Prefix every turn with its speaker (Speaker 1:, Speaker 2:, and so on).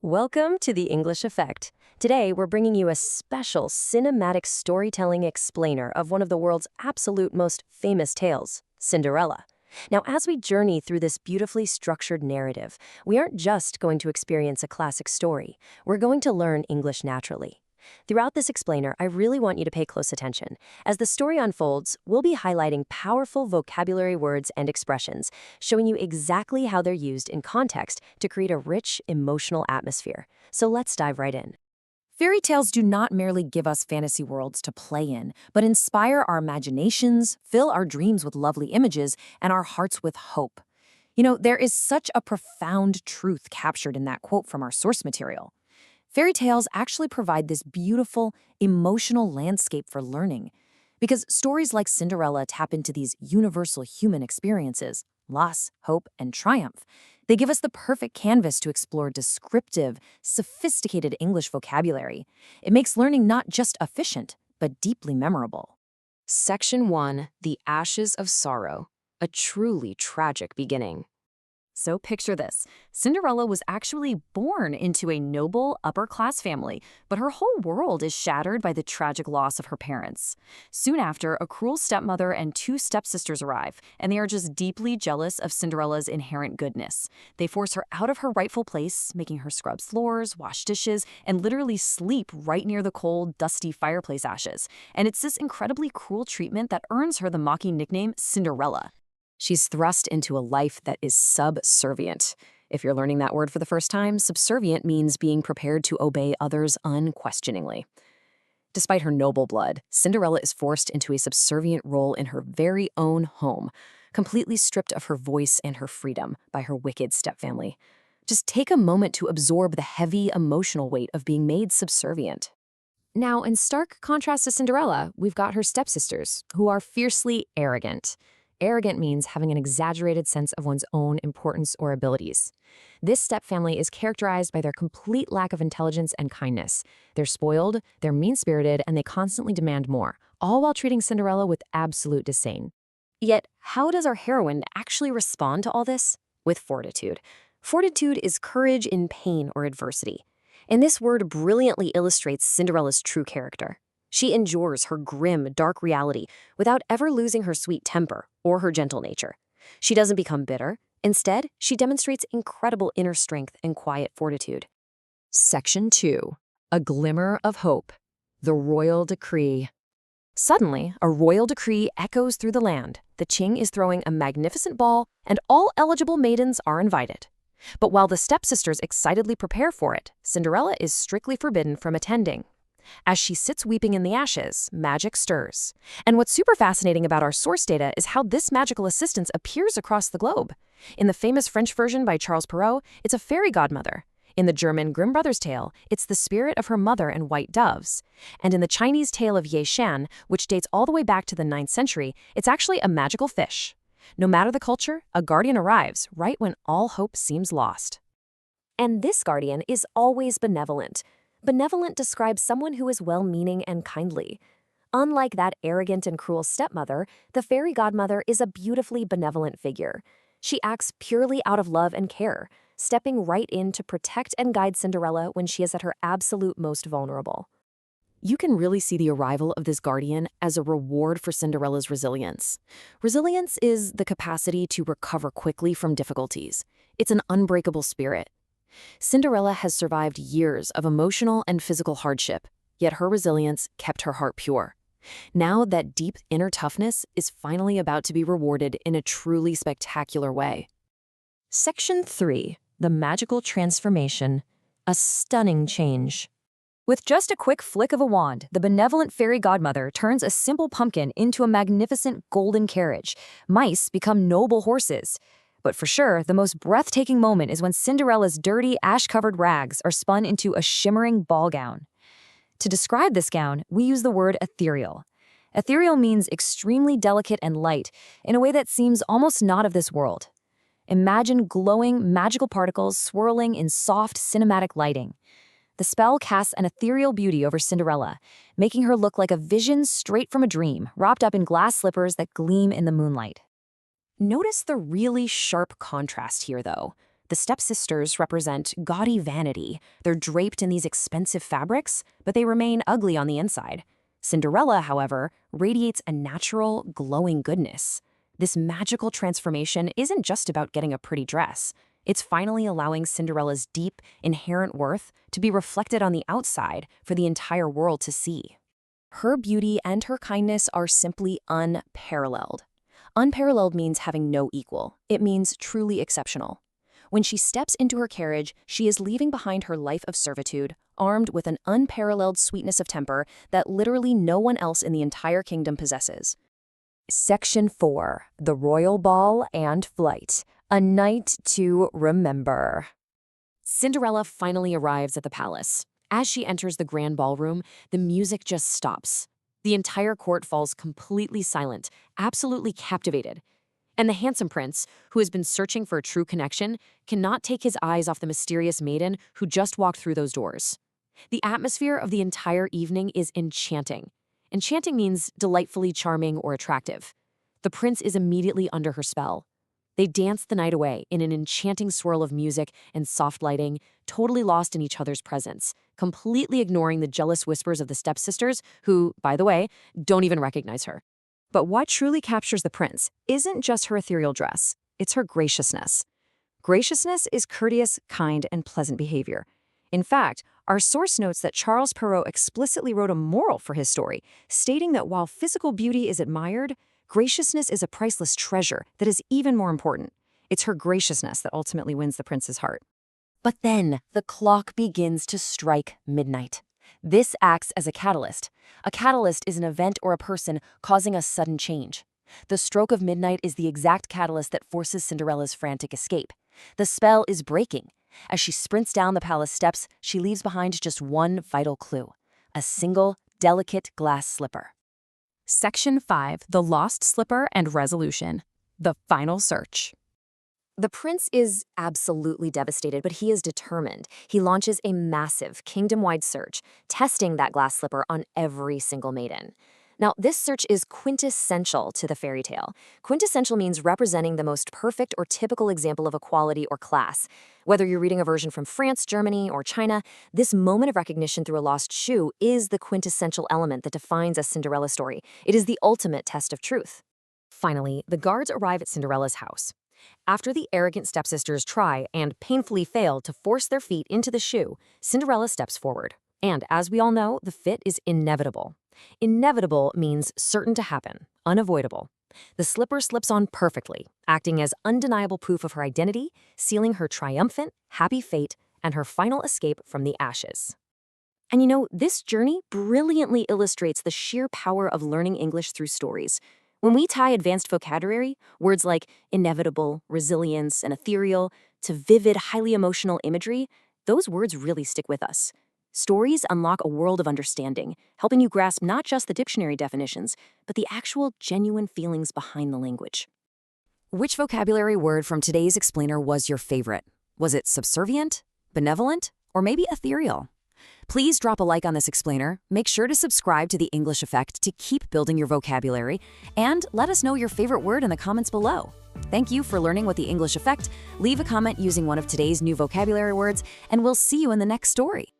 Speaker 1: Welcome to the English Effect. Today, we're bringing you a special cinematic storytelling explainer of one of the world's absolute most famous tales, Cinderella. Now, as we journey through this beautifully structured narrative, we aren't just going to experience a classic story. We're going to learn English naturally. Throughout this explainer, I really want you to pay close attention. As the story unfolds, we'll be highlighting powerful vocabulary words and expressions, showing you exactly how they're used in context to create a rich, emotional atmosphere. So let's dive right in.
Speaker 2: Fairy tales do not merely give us fantasy worlds to play in, but inspire our imaginations, fill our dreams with lovely images, and our hearts with hope. There is such a profound truth captured in that quote from our source material. Fairy tales actually provide this beautiful, emotional landscape for learning, because stories like Cinderella tap into these universal human experiences, loss, hope, and triumph. They give us the perfect canvas to explore descriptive, sophisticated English vocabulary. It makes learning not just efficient, but deeply memorable.
Speaker 1: Section 1, The Ashes of Sorrow, a truly tragic beginning.
Speaker 2: So picture this. Cinderella was actually born into a noble, upper-class family, but her whole world is shattered by the tragic loss of her parents. Soon after, a cruel stepmother and two stepsisters arrive, and they are just deeply jealous of Cinderella's inherent goodness. They force her out of her rightful place, making her scrub floors, wash dishes, and literally sleep right near the cold, dusty fireplace ashes. And it's this incredibly cruel treatment that earns her the mocking nickname Cinderella.
Speaker 1: She's thrust into a life that is subservient. If you're learning that word for the first time, subservient means being prepared to obey others unquestioningly. Despite her noble blood, Cinderella is forced into a subservient role in her very own home, completely stripped of her voice and her freedom by her wicked stepfamily. Just take a moment to absorb the heavy emotional weight of being made subservient. Now, in stark contrast to Cinderella, we've got her stepsisters, who are fiercely arrogant. Arrogant means having an exaggerated sense of one's own importance or abilities. This stepfamily is characterized by their complete lack of intelligence and kindness. They're spoiled, they're mean-spirited, and they constantly demand more, all while treating Cinderella with absolute disdain. Yet, how does our heroine actually respond to all this? With fortitude. Fortitude is courage in pain or adversity. And this word brilliantly illustrates Cinderella's true character. She endures her grim, dark reality without ever losing her sweet temper or her gentle nature. She doesn't become bitter. Instead, she demonstrates incredible inner strength and quiet fortitude. Section 2. A Glimmer of Hope. The Royal Decree. Suddenly, a royal decree echoes through the land. The king is throwing a magnificent ball, and all eligible maidens are invited. But while the stepsisters excitedly prepare for it, Cinderella is strictly forbidden from attending. As she sits weeping in the ashes, magic stirs. And what's super fascinating about our source data is how this magical assistance appears across the globe. In the famous French version by Charles Perrault, it's a fairy godmother. In the German Grimm Brothers tale, it's the spirit of her mother and white doves. And in the Chinese tale of Ye Shan, which dates all the way back to the 9th century, it's actually a magical fish. No matter the culture, a guardian arrives right when all hope seems lost. And this guardian is always benevolent. Benevolent describes someone who is well-meaning and kindly. Unlike that arrogant and cruel stepmother, the fairy godmother is a beautifully benevolent figure. She acts purely out of love and care, stepping right in to protect and guide Cinderella when she is at her absolute most vulnerable. You can really see the arrival of this guardian as a reward for Cinderella's resilience. Resilience is the capacity to recover quickly from difficulties. It's an unbreakable spirit. Cinderella has survived years of emotional and physical hardship, yet her resilience kept her heart pure. Now that deep inner toughness is finally about to be rewarded in a truly spectacular way. Section 3. The Magical Transformation. A Stunning Change.
Speaker 2: With just a quick flick of a wand, the benevolent fairy godmother turns a simple pumpkin into a magnificent golden carriage. Mice become noble horses. But for sure, the most breathtaking moment is when Cinderella's dirty, ash-covered rags are spun into a shimmering ball gown. To describe this gown, we use the word ethereal. Ethereal means extremely delicate and light, in a way that seems almost not of this world. Imagine glowing, magical particles swirling in soft, cinematic lighting. The spell casts an ethereal beauty over Cinderella, making her look like a vision straight from a dream, wrapped up in glass slippers that gleam in the moonlight.
Speaker 1: Notice the really sharp contrast here, though. The stepsisters represent gaudy vanity. They're draped in these expensive fabrics, but they remain ugly on the inside. Cinderella, however, radiates a natural, glowing goodness. This magical transformation isn't just about getting a pretty dress. It's finally allowing Cinderella's deep, inherent worth to be reflected on the outside for the entire world to see. Her beauty and her kindness are simply unparalleled. Unparalleled means having no equal. It means truly exceptional. When she steps into her carriage, she is leaving behind her life of servitude, armed with an unparalleled sweetness of temper that literally no one else in the entire kingdom possesses. Section 4. The Royal Ball and Flight. A night to remember. Cinderella finally arrives at the palace. As she enters the grand ballroom, the music just stops. The entire court falls completely silent, absolutely captivated. And the handsome prince, who has been searching for a true connection, cannot take his eyes off the mysterious maiden who just walked through those doors. The atmosphere of the entire evening is enchanting. Enchanting means delightfully charming or attractive. The prince is immediately under her spell. They dance the night away in an enchanting swirl of music and soft lighting, totally lost in each other's presence, completely ignoring the jealous whispers of the stepsisters who, by the way, don't even recognize her. But what truly captures the prince isn't just her ethereal dress, it's her graciousness. Graciousness is courteous, kind, and pleasant behavior. In fact, our source notes that Charles Perrault explicitly wrote a moral for his story, stating that while physical beauty is admired, graciousness is a priceless treasure that is even more important. It's her graciousness that ultimately wins the prince's heart. But then, the clock begins to strike midnight. This acts as a catalyst. A catalyst is an event or a person causing a sudden change. The stroke of midnight is the exact catalyst that forces Cinderella's frantic escape. The spell is breaking. As she sprints down the palace steps, she leaves behind just one vital clue: a single, delicate glass slipper. Section 5. The Lost Slipper and Resolution. The Final Search. The prince is absolutely devastated, but he is determined. He launches a massive, kingdom-wide search, testing that glass slipper on every single maiden. Now, this search is quintessential to the fairy tale. Quintessential means representing the most perfect or typical example of equality or class. Whether you're reading a version from France, Germany, or China, this moment of recognition through a lost shoe is the quintessential element that defines a Cinderella story. It is the ultimate test of truth. Finally, the guards arrive at Cinderella's house. After the arrogant stepsisters try and painfully fail to force their feet into the shoe, Cinderella steps forward. And as we all know, the fit is inevitable. Inevitable means certain to happen, unavoidable. The slipper slips on perfectly, acting as undeniable proof of her identity, sealing her triumphant, happy fate and her final escape from the ashes. And you know, this journey brilliantly illustrates the sheer power of learning English through stories. When we tie advanced vocabulary, words like inevitable, resilience, and ethereal, to vivid, highly emotional imagery, those words really stick with us. Stories unlock a world of understanding, helping you grasp not just the dictionary definitions, but the actual genuine feelings behind the language. Which vocabulary word from today's explainer was your favorite? Was it subservient, benevolent, or maybe ethereal? Please drop a like on this explainer, make sure to subscribe to The English Effect to keep building your vocabulary, and let us know your favorite word in the comments below. Thank you for learning with The English Effect. Leave a comment using one of today's new vocabulary words, and we'll see you in the next story.